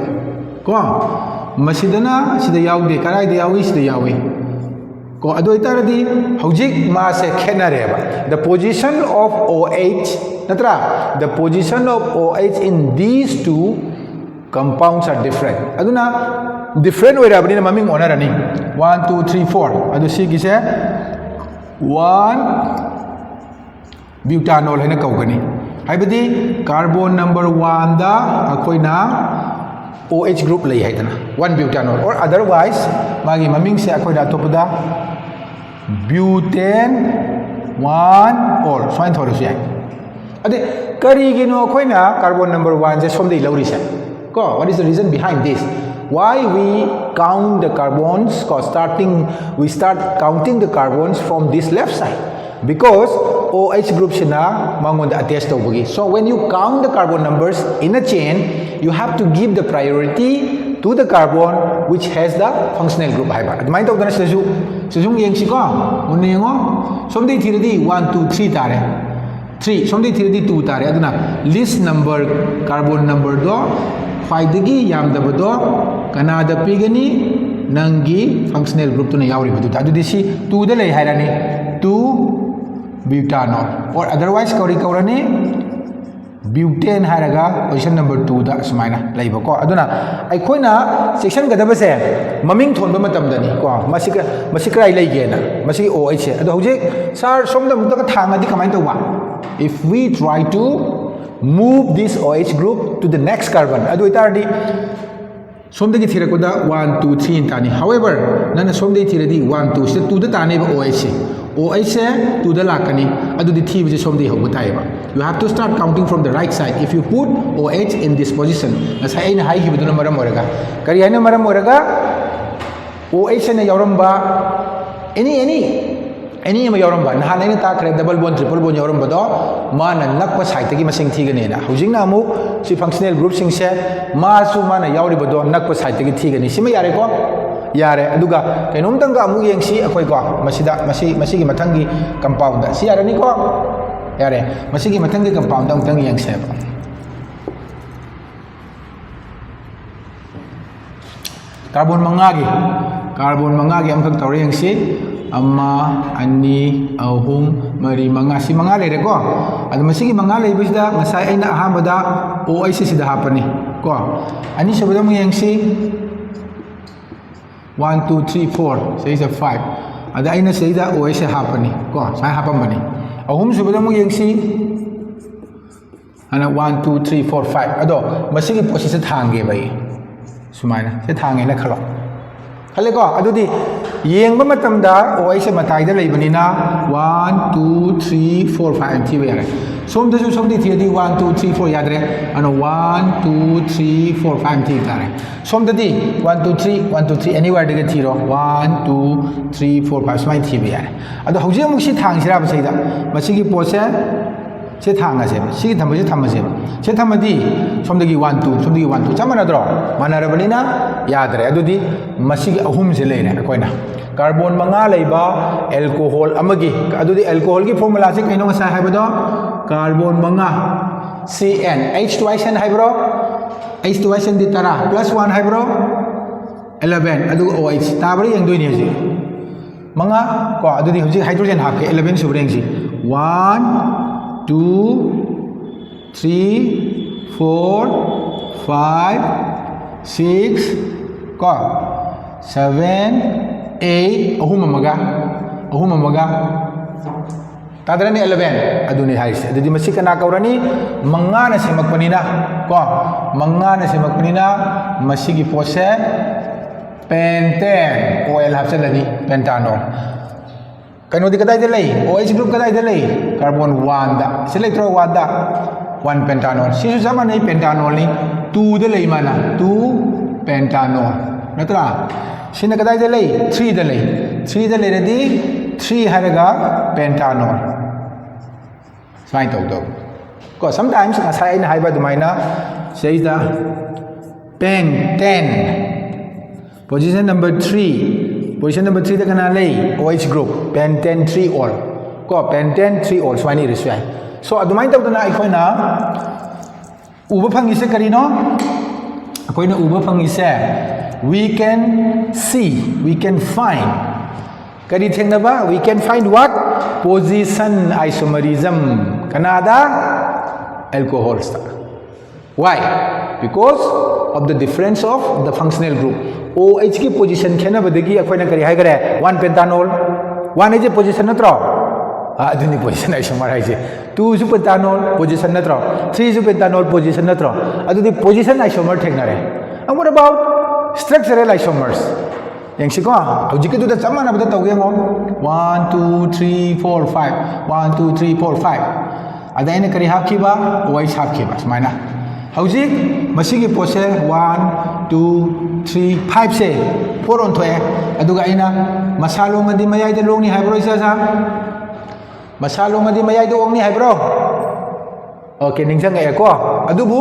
ko masidana sida yawde karai de yawi sida yawi ko ado itaradi hojik ma se khenareba the position of OH natra the position of OH in these two compounds are different aduna different way rabni na maming onarani 1 2 3 4 ado si gise 1 butanol hena kaugani haibadi carbon number 1 da akoina OH group lay haidana 1 butanol or otherwise magi maming se akoida topada butane 1 or swine thorus yai ade kari gino akoina carbon number 1 je somdei lauri se ko what is the reason behind this why we count the carbons we start counting the carbons from this left side because OH group sina mangonda attached to. So when you count the carbon numbers in a chain you have to give the priority to the carbon which has the functional group haiba adumai tawdana sejung yengsi ko munne yengo somdei thiradi 1 2 3 tare 3 somdei thiradi 2 tare aduna list number carbon number do khwaidagi yamdaba do kanada pigani nangi functional group tuna yauri badu adudi si 2 da lei hairani 2 butanol or otherwise kaurani butane haraga position number 2 da sumaina laiba ko aduna aikoina section gadaba se maming thonba matam dani ko masika ai leige na masi OH ado hoje sir somda mutaka thangadi kamai tawba if we try to move this OH group to the next carbon ado itardi somdagi thirakoda 1 2 3 tani however nana somdagi thiradi 1 2 se 2 da tani ba OH OH se 2 da lakani adu di thi bi somdagi hobu taiba you have to start counting from the right side if you put OH in this position nasai aina hai gibuduna maram oraga kari aina maram oraga OH ne yauramba any ma yauramba nahan aina ta khare double bond triple bond yauramba do mana nakpa side tagi masing thigane na hujing na amu si functional group sing se ma su mana yauri bodo nakpa side tagi thigane sima yare ko yare aduga kainom tanga amu yengsi akoi ko masigi mathangi compound da si yare ni ko yare masigi mathangi compound da tang yengse carbon mangagi amkhak tawre yengsi amma ani ahum mari manga si manga lere ko adu masigi manga leibisda ngasai aina ahambada OH sida hapani ko ani sabada mo yengsi 1 2 3 4 say is 5 ada aina sayda OH hapani ko sai hapambani ahum sabada mo yengsi ana 1 2 3 4 5 ado masigi position thange bai sumaina se thange na khalo khale ko adudi yengba matamda OH matai da leibanina 1 2 3 4 5 thi yare somda ju somdi thi 1 2 3 4 yadre ano 1 2 3 4 5 thi tare somda di 1 2 3 1 2 3 anywhere de thi ro 1 2 3 4 5 smai thi yare ado hauji amu si thang sira ba saida masigi pose se thanga se sigi thamase thamase se thamadi somdagi 1 2 somdagi 1 2 chamana dro manarabanina yadre adudi masigi ahum se leine akoina carbon manga leiba alcohol amagi adudi alcohol ki formula se kaino sa haibado carbon manga CN H2SN haibro H2SN di tara plus 1 haibro 11 adu OH tabari yang doini ji manga ko adudi hoji hydrogen hapke 11 subreng ji 1 2 3 4 5 6 ko 7 8 ahum amaga tadrani 11 aduni haise adudi masika na kaurani mangana semakpanina ko mangana semakpanina masigi pose pentane oil hapsalani pentanol kaino di kadai delay OH group kadai delay carbon 1 da selectro 1 da 1 pentanol sisu sama nei pentanol ni 2 delay mana 2 pentanol natra sina kadai delay 3 delay ready 3 haraga pentanol sai to ko sometimes sai na haiba dumaina says the pentane position number 3 da kana lei OH group pentane 3 ol ko pentane 3 ol swani riswai so adumai tawdana aikoina uba phangi se karino akoina uba phangi se we can find kari thengnaba we can find what position isomerism kanada alcohols why because of the difference of the functional group OH की position खेनबदगी अखोइना करी हाइगरे 1 pentanol 1 is position नत्रो अदुनी position isomer हाइजे 2 is pentanol position नत्रो 3 is pentanol position नत्रो अदुदी position isomer थेगनारे and what about structural isomers यंगसिको हौजिके दुदा चमाना बदा तौगे मो 1 2 3 4 5 1 2 3 4 5 अदाइना करी हाखिबा OH हाखिबा समाइना हौजिक मसिगी पोसे 1 2 3 5 से 4 on thoe aduga ina masalong adi mayai de longni haibro isa masalong adi mayai de ongni haibro okay ningsang e ko adubu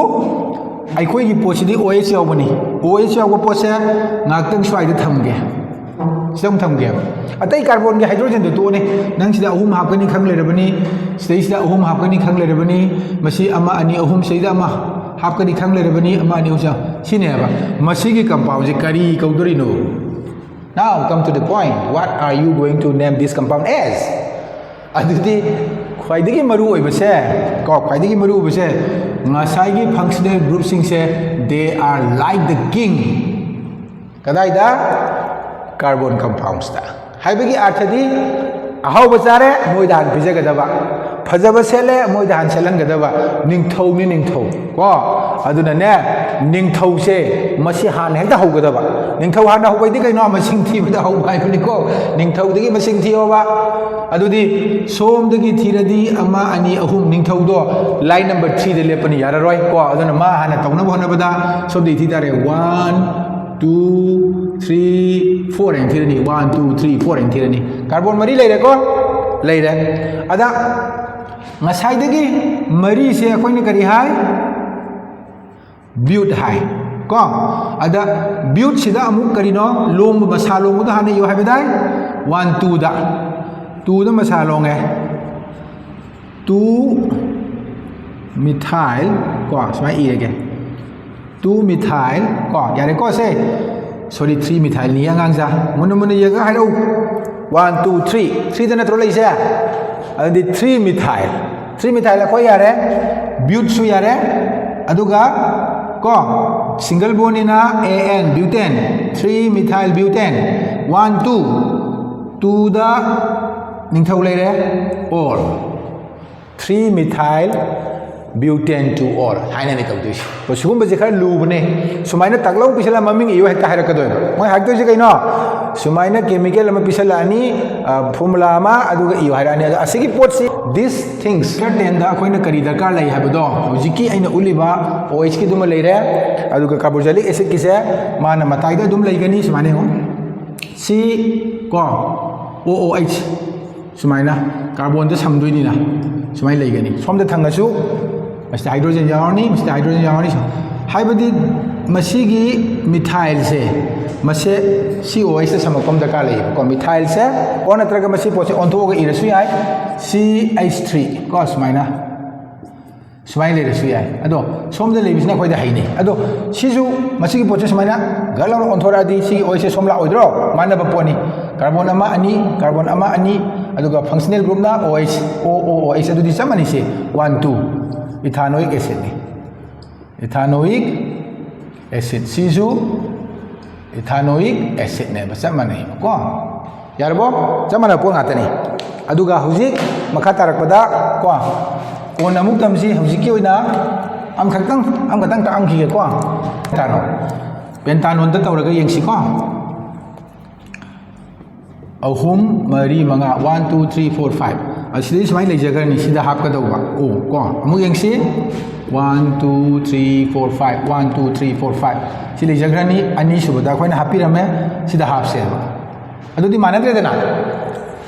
ꯑꯩꯈꯣꯏꯒꯤ ꯄꯣꯠꯁꯤꯗꯤ OH ꯌꯥꯎꯕꯅꯤ OH ꯌꯥꯎꯕ ꯄꯣꯠꯁꯦ ꯉꯥꯛꯇꯪ ꯁ꯭ꯋꯥꯏꯗ ꯊꯝꯒꯦ ꯁꯤꯗ ꯑꯃꯨꯛ ꯊꯝꯒꯦꯕ ꯑꯇꯩ ꯀꯥꯔꯕꯣꯟꯒꯤ ꯍꯥꯏꯗ꯭ꯔꯣꯖꯦꯟꯗꯣ ꯇꯣꯛꯑꯣꯅꯦ ꯅꯪ ꯁꯤꯗ 3 ꯍꯥꯞꯀꯅꯤ ꯈꯪ ꯂꯩꯔꯕꯅꯤ ꯁꯤꯗꯩꯁꯤꯗ 3 ꯍꯥꯞꯀꯅꯤꯈꯪ ꯂꯩꯔꯕꯅꯤ ꯃꯁꯤ 1 2 3 ꯁꯤꯗ 1 ꯍꯥꯞꯀꯅꯤ ꯈꯪ ꯂꯩꯔꯕꯅꯤ 1 2 3 ꯁꯤꯅꯦꯕ ꯃꯁꯤꯒꯤ ꯀꯝꯄꯥꯎꯟꯁꯦ ꯀꯔꯤ ꯀꯧꯗꯣꯔꯤꯅꯣ now come to the point what are you going to name this compound as ꯑꯗꯨꯗꯤ ꯈ꯭ꯋꯥꯏꯗꯒꯤ ꯃꯔꯨ ꯑꯣꯏꯕꯁꯦ ꯈ꯭ꯋꯥꯏꯗꯒꯤ ꯃꯔꯨ ꯑꯣꯏꯕꯁꯦ ꯉꯁꯥꯏꯒꯤ ꯐꯪꯁꯅꯦꯜ ꯒ꯭ꯔꯨꯞꯁꯤꯡꯁꯦ they are like the king ꯀꯗꯥꯏꯗ ꯀꯥꯔꯕꯣꯟ ꯀꯝꯄꯥꯎꯟꯁꯇ ꯍꯥꯏꯕꯒꯤ ꯑꯥꯔꯊꯗꯤ ꯑꯍꯥꯎꯕ ꯆꯥꯔꯦ ꯃꯣꯏꯗ ꯍꯥꯟꯅ ꯄꯤꯖꯒꯗꯕ ꯐꯖꯕ ꯁꯦꯠꯂꯦ ꯃꯣꯏꯗ ꯍꯥꯟꯅ ꯁꯦꯠꯍꯟꯒꯗꯕ ꯅꯤꯡꯊꯧꯅꯤ ꯅꯤꯡꯊꯧ ꯑꯗꯨꯅꯅꯦ ꯅꯤꯡꯊꯧꯁꯦ ꯃꯁꯤ ꯍꯥꯟꯅ ꯍꯦꯛꯇ ꯍꯧꯒꯗꯕ ꯅꯤꯡꯊꯧ ꯍꯥꯟꯅ ꯍꯧꯕꯩꯗꯤ ꯀꯩꯅꯣ ꯃꯁꯤꯡ ꯊꯤꯕꯗ ꯍꯧꯕ ꯍꯥꯏꯕꯅꯤꯀꯣ ꯅꯤꯡꯊꯧꯗꯒꯤ ꯃꯁꯤꯡ ꯊꯤꯌꯣꯕ ꯑꯗꯨꯗꯤ ꯁꯣꯝꯗꯒꯤ ꯊꯤꯔꯗꯤ 1 2 3 ꯅꯤꯡꯊꯧꯗꯣ ꯂꯥꯏꯟ ꯅꯝꯕꯔ 3ꯗ ꯂꯦꯞꯄꯅꯤ ꯌꯥꯔꯔꯣꯏ ꯑꯗꯨꯅ ꯃꯥ ꯍꯥꯟꯅ ꯇꯧꯅꯕ ꯍꯣꯠꯅꯕꯗ ꯁꯣꯝꯗꯒꯤ ꯊꯤ ꯇꯥꯔꯦ 1 2 3 4 ꯍꯥꯏꯅ ꯊꯤꯔꯅꯤ 1 2 3 4 ꯍꯥꯏꯅ ꯊꯤꯔꯅꯤ ꯀꯥꯔꯕꯣꯟ ꯃꯔꯤ ꯂꯩꯔꯦꯀꯣ ꯂꯩꯔꯦ ꯑꯗ ꯉꯁꯥꯏꯗꯒꯤ ꯃꯔꯤꯁꯦ ꯑꯩꯈꯣꯏꯅ ꯀꯔꯤ ꯍꯥꯏ બ્યુꯠ ꯍꯥꯏ ꯑꯗ બ્યુꯠꯁꯤꯗ ꯑꯃꯨꯛ ꯀꯔꯤꯅꯣ ꯂꯣꯡꯕ ꯃꯁꯥ ꯂꯣꯡꯕꯗ ꯍꯥꯟꯅ ꯏꯌꯨ ꯍꯥꯏꯕꯗꯥꯏ 1 2ꯗ 2ꯗ ꯃꯁꯥ ꯂꯣꯡꯉꯦ 2 ꯃꯤꯊꯥꯏꯜ ꯁꯨꯃꯥꯏꯅ ꯏꯔꯒꯦ 2 ꯃꯤꯊꯥꯏꯜ ꯌꯥꯔꯦꯀꯣ ꯁꯦ ꯁꯣꯔꯤ 3 ꯃꯤꯊꯥꯏꯜꯅꯤ ꯑꯉꯥꯡꯁꯥ ꯃꯨꯟꯅ ꯃꯨꯟꯅ ꯌꯦꯡꯉꯒ ꯍꯥꯏꯔꯛꯎ 1 2 3 3ꯗ ꯅꯠꯇ꯭ꯔꯣ ꯂꯩꯁꯦ ꯑꯗꯨꯗꯤ 3 ꯃꯤꯊꯥꯏꯜ 3 ꯃꯤꯊꯥꯏꯜ ꯑꯩꯈꯣꯏ ꯌꯥꯔꯦ બ્યુꯠꯁꯨ ꯌꯥꯔꯦ ꯑꯗꯨꯒ ꯁꯤꯡꯒꯜ ꯕꯣꯟꯅꯤꯅ AN બ્યુꯇꯦꯟ 3 ꯃꯤꯊꯥꯏꯜ બ્યુꯇꯦꯟ 1 2 2ꯗ ꯅꯤꯡꯊꯧ ꯂꯩꯔꯦ ꯑꯣꯜ 3 ꯃꯤꯊꯥꯏꯜ બ્યુꯇꯦꯟ to all 하이네니 ꯇꯧꯗꯣꯏꯁꯤ ꯁꯤꯒꯨꯝꯕꯁꯦ ꯈꯔ ꯂꯨꯕꯅꯦ ꯁꯨꯃꯥꯏꯅ ꯇꯛꯂꯧ ꯄꯤꯁꯜꯂ ꯃꯃꯤꯡ 이유 ꯍꯦꯛꯇ ꯍꯥꯏꯔꯛꯀꯗꯣꯏꯕ ꯃꯣꯏ ꯍꯥꯏꯔꯛꯇꯣꯏꯁꯤ ꯀꯩꯅꯣ ꯁꯨꯃꯥꯏꯅ ꯀꯦꯃꯤꯀꯦꯜ ꯑꯃ ꯄꯤꯁꯜꯂꯛꯑꯅꯤ ꯐꯣꯔꯃꯨꯂꯥ ꯑꯃ ꯑꯗꯨꯒ 이유 ꯍꯥꯏꯔꯛꯑꯅꯤ ꯑꯗꯣ ꯑꯁꯤꯒꯤ ꯄꯣꯠꯁꯤ these things ꯀꯔꯇꯦꯟꯗ ꯑꯩꯈꯣꯏꯅ ꯀꯔꯤ ꯗꯔꯀꯥꯔ ꯂꯩ ꯍꯥꯏꯕꯗꯣ ꯍꯧꯖꯤꯛꯀꯤ ꯑꯩꯅ ꯎꯠꯂꯤꯕ OH ꯀꯤꯗꯨꯃ ꯂꯩꯔꯦ ꯑꯗꯨꯒ ꯀꯥꯔꯕꯣꯛꯁꯤꯂꯤꯛ ꯑꯦꯁꯤꯗꯀꯤꯁꯦ ꯃꯥꯅ ꯃꯇꯥꯏꯗ ꯑꯗꯨꯝ ꯂꯩꯒꯅꯤ ꯁꯨꯃꯥꯏꯅ ꯌꯦꯡꯉꯣ C OOH ꯁꯨꯃꯥꯏꯅ ꯀꯥꯔꯕꯣꯟꯗ ꯁꯝꯗꯣꯏꯅꯤꯅ ꯁꯨꯃꯥꯏꯅ ꯂꯩꯒꯅꯤ ꯁꯣꯝꯗ ꯊꯪꯉꯁꯨ ꯃꯁꯤꯗ हाइड्रोजन यावनी मसिदा हाइड्रोजन यावनी हाइबदी मसीगी मिथाइल से मसे COH से समकम दरकार ले को मिथाइल से और नत्रग मसी पोसे ऑन्थोग इरसु याय CH3 को स्माइना स्माइल इरसु याय अदो सोमदे लेबिसना कोइदा हाइनी अदो सिजु मसीगी पोसे स्माइना गलाव ऑन्थोरादी COH से सोमला ओइद्रो मानब पोनी कार्बन अमा अनि कार्बन अमा अनि अदुगा फंक्शनल ग्रुप ना OH OOH अदुदि समनि से 1 2 इथानोइक एसिड ने इथानोइक एसिड सीजू इथानोइक एसिड ने बस माने को यारबो जमाना को गातनी अदुगा हुजिक मखा तारकपदा को कोन अमुक तमसी हुजिकी ओइना अम खतंग तांग खिगे को तानो पेंटानोन द तौरगा यंगसी को अहुम मरी मंगा 1 2 3 4 5 असिदि सुमाय लेजगरनि सिदा हापकदौबा ओ को अमु यंगसी 1 2 3 4 5 1 2 3 4 5 सि लेजगरनि अनि सुबदा खोइन हापिरमे सिदा हापसे अदुदि मानद्रेदना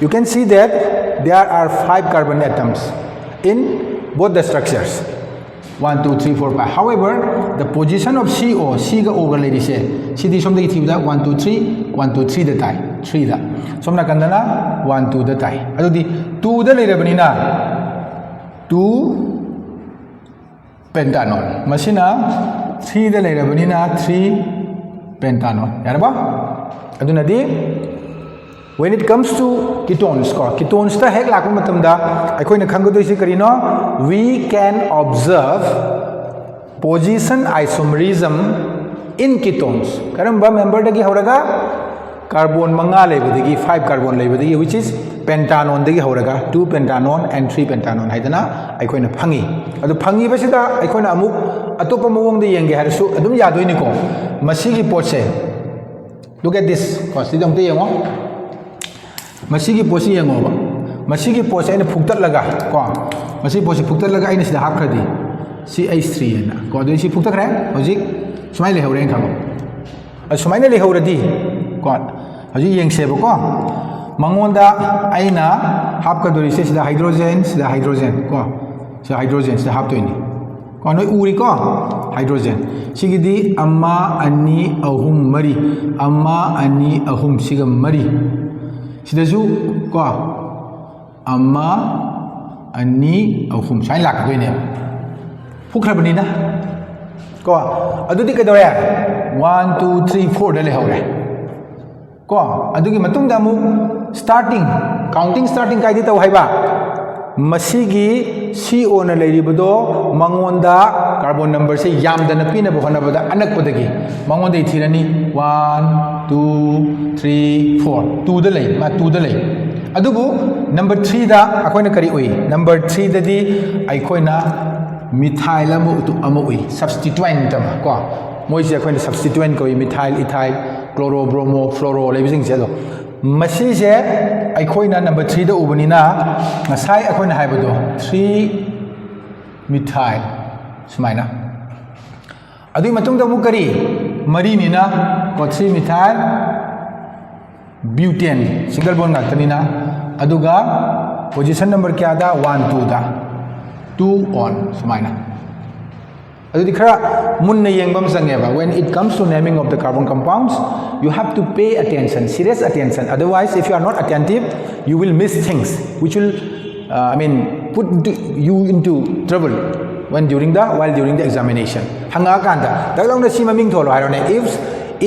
you can see that there are 5 carbon atoms in both the structures 1 2 3 4 5 however the position of CO C ga over lady se CD somdagi thibda 1 2 3 1 2 3 da tai 3 da somna kandana 1 2 da tai adudi 2 da leirabanina 2 pentanol masina 3 da leirabanina 3 pentanol yaraba aduna di when it comes to ketones ketones ta hek lakpa matamda aikoina khangadoisi karino we can observe position isomerism in ketones karamba member dagi horaga carbon manga lebadagi 5 carbon lebadagi which is pentanone dagi horaga 2 pentanone and 3 pentanone haidana aikoina phangi adu phangi basida aikoina amuk atopa mawong de yenge harasu adum yadoini ko masigi potse look at this sidam te yengo मसीगी पोसी यंगोबा मसीगी पोसे अने फुक्तलगा को मसी पोसी फुक्तलगा अने सिदा हापखदि CH3 ना को दे सि फुक्तखरे होजिक सुमाय लेहौरे खागो सुमायने लेहौरदि को होजि यंगसेबो को मंगोंदा आइना हापकदोरि से सिदा हाइड्रोजन को सिदा हाइड्रोजन सिदा हापतोइनि ko noi uri ko hydrogen sigidi amma ani ahum mari amma ani ahum siga mari sidaju ko amma ani ahum sai lak doi ne phukhrabani na ko adudi ka dore 1 2 3 4 da le hore ko adugi matung da mu starting counting starting kai di tau haiba masigi CO na leiribado mangonda carbon number se yamdana pina bo hanabada anakpadagi mangonda ithirani 1 2 3 4 2 da lei ma 2 da lei adubu number 3 da akoina kari oi number 3 da di aikoina methyl amu oi substituent ma ko moi se akoina substituent ko methyl ethyl chloro bromo fluoro leibising se do masi se aikoina number 3 da ubani na ngasai akoina haibado 3 methyl sumaina adui matung da mukari mari ni na ko 3 methyl butane single bond ngatani na aduga position number kya da 1 2 da 2 on sumaina adudi khara munna yengbam sangeba when it comes to naming of the carbon compounds you have to pay attention serious attention otherwise if you are not attentive you will miss things which will put you into trouble when during the examination hanga kanda dalong na si maming tholo harone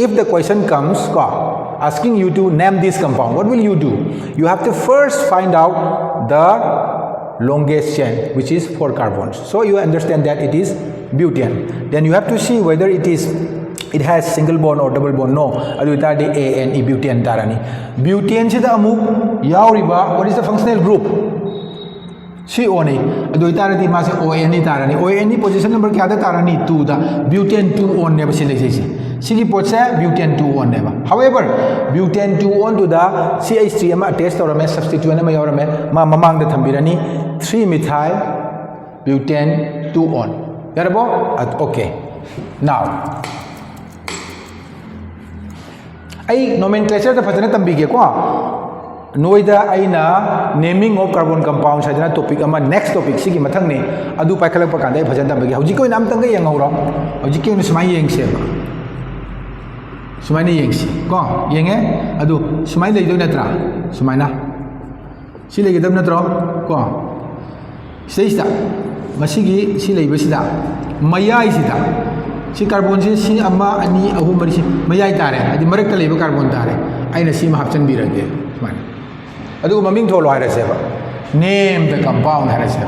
if the question comes asking you to name this compound what will you do you have to first find out the longest chain which is 4 carbons so you understand that it is butane then you have to see whether it has single bond or double bond no adu itadi A N E butane tarani butane sida amu yauriba what is the functional group CO ni adu itadi ma se ON ni tarani ON ni position number kya da tarani 2 da butane 2 on ne ba se leise sigi pot se butane 2 on ne ba however butane 2 on to da CH3 ama attach torame substituent ama yaurame ma mamang da thambirani 3 methyl butane 2 on yarabo okay now ai nomenclature da fajana tambige ko noida aina naming of carbon compounds hadana topic ama next topic sigi mathang ne adu paikhalak pa kandai fajana tambige hauji ko nam tanga yang hauro hauji ke ni sumai yeng se sumai ni yeng si ko yenge adu sumai lei do natra sumai na si lei gedam natro ko seista masigi si lei besida mayai sida si carbon si amma ani ahum mari si mayai tare adi marak ta leba carbon tare aina si ma hapchan birage sumai adu maming tholo haira se ba name the compound haira se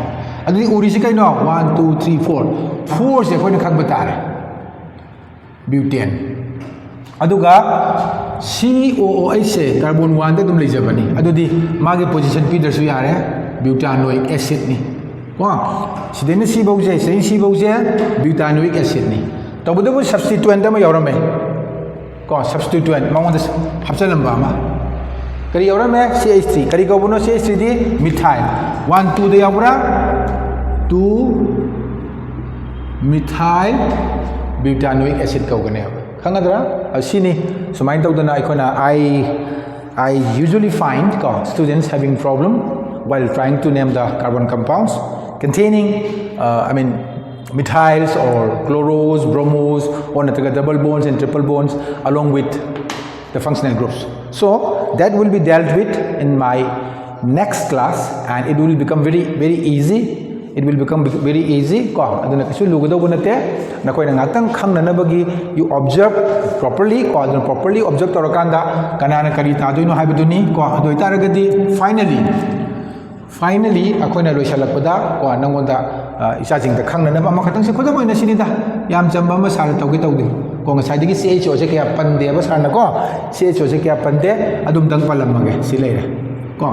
adu uri si kaino 1 2 3 4 4 se koi khak batare butane aduga COOH se carbon 1 da dum lejabani adudi mage position p dar su yare butanoic acid ni ko sidene si bauje sei si bauje butanoic acid ni tobudu substituent da ma yorame ko substituent mangon da hapchalamba ma kari yorame CH3 kari ko bono CH3 di methyl 1 2 da yawra 2 methyl butanoic acid ka gane khangadra asini sumain tawdana ikona I usually find students having problem while trying to name the carbon compounds containing methyls or chloros bromos or double bonds and triple bonds along with the functional groups so that will be dealt with in my next class and it will become very easy ko aduna kasu lugado gunate nakoina ngatang khangnanabagi you observe properly ko aduna properly observe torakanda kanana kari ta doino haibuduni ko adoi taragadi finally akoina loisalakpada ko nangonda isa jingda khangnanaba ma khatang se khoda moina sinida yam chamba ma sara tawgi tawdi ko ngasai digi CHO se kya pande ba sarna ko CHO se kya pande adum dang palamage sileira ko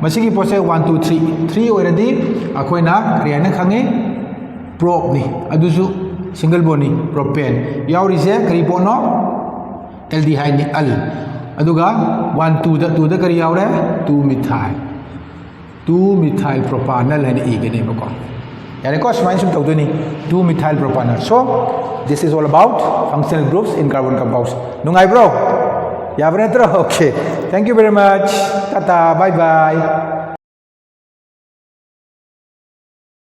masigi pose 1 2 3 already akoina kariana khange prop ni adusu single bond ni propane yauri se kari bono aldehyde ni al aduga 1 2 da kari yaure 2 methyl propanol and igene ko yani ko smain sum tawduni 2 methyl propanol so this is all about functional groups in carbon compounds nungai bro ya bretro okay thank you very much tata bye bye